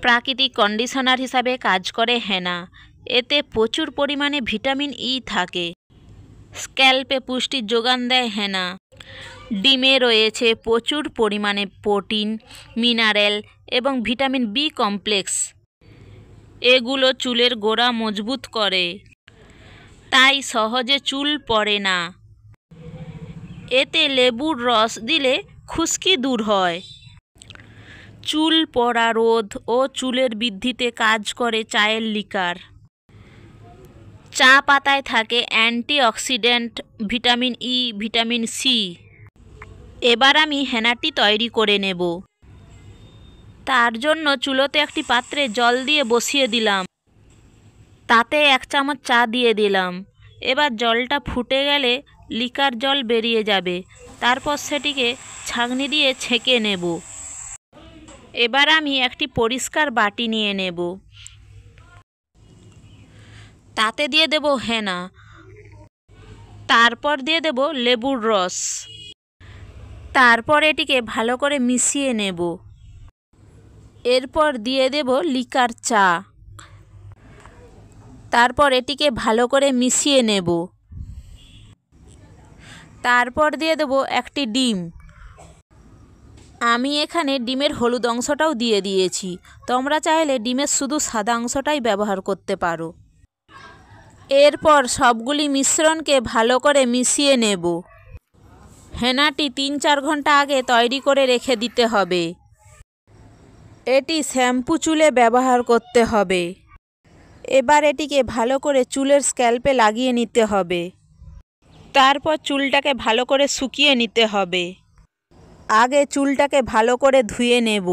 প্রাকৃতিক কন্ডিশনার হিসাবে কাজ করে হেনা। এতে প্রচুর পরিমাণে ভিটামিন ই থাকে। স্ক্যাল্পে পুষ্টির যোগান দেয় হেনা। ডিমে রয়েছে প্রচুর পরিমাণে প্রোটিন, মিনারেল এবং ভিটামিন বি কমপ্লেক্স। এগুলো চুলের গোড়া মজবুত করে, তাই সহজে চুল পড়ে না। এতে লেবুর রস দিলে খুশকি দূর হয়। চুল পড়া রোধ ও চুলের বৃদ্ধিতে কাজ করে চায়ের লিকার। চা পাতায় থাকে antioxidant, vitamin E, vitamin C. এবার আমি হেনাটি তৈরি করে নেব। তার জন্য চুলোতে একটি পাত্রে জল দিয়ে বসিয়ে দিলাম। তাতে 1 চামচ চা দিয়ে দিলাম। এবার জলটা ফুটে গেলে লিকার জল বেরিয়ে যাবে। তারপর সেটিকে ছাঁকনি দিয়ে ছেঁকে নেব। এবার আমি একটি পরিষ্কার বাটি নিয়ে নেব। তাতে দিয়ে দেব হেনা। তারপর দিয়ে দেব লেবুর রস। তারপর এটিকে ভালো করে মিশিয়ে নেব। এরপর দিয়ে দেব লিকার চা। তারপর এটিকে ভালো করে মিশিয়ে নেব। তারপর দিয়ে দেব একটি ডিম। আমি এখানে ডিমের হলুদ অংশটাও দিয়ে দিয়েছি। তোমরা চাইলে ডিমের শুধু সাদা অংশটাই ব্যবহার করতে পারো। এরপর সবগুলি মিশ্রণকে ভালো করে মিশিয়ে নেব। হেনাটি 3-4 ঘন্টা আগে তৈরি করে রেখে দিতে হবে। এটি শ্যাম্পু চুলে ব্যবহার করতে হবে। এবার এটিকে ভালো করে চুলের স্ক্যাল্পে লাগিয়ে নিতে হবে। তারপর চুলটাকে ভালো করে শুকিয়ে নিতে হবে। আগে চুলটাকে ভালো করে ধুয়ে নেব,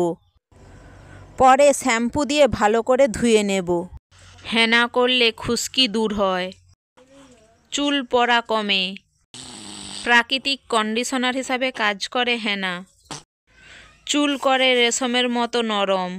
পরে শ্যাম্পু দিয়ে ভালো করে ধুয়ে নেব। হেনা করলে খুশকি দূর হয়, চুল পড়া কমে। প্রাকৃতিক কন্ডিশনার হিসাবে কাজ করে হেনা। চুল করে রেশমের মতো নরম।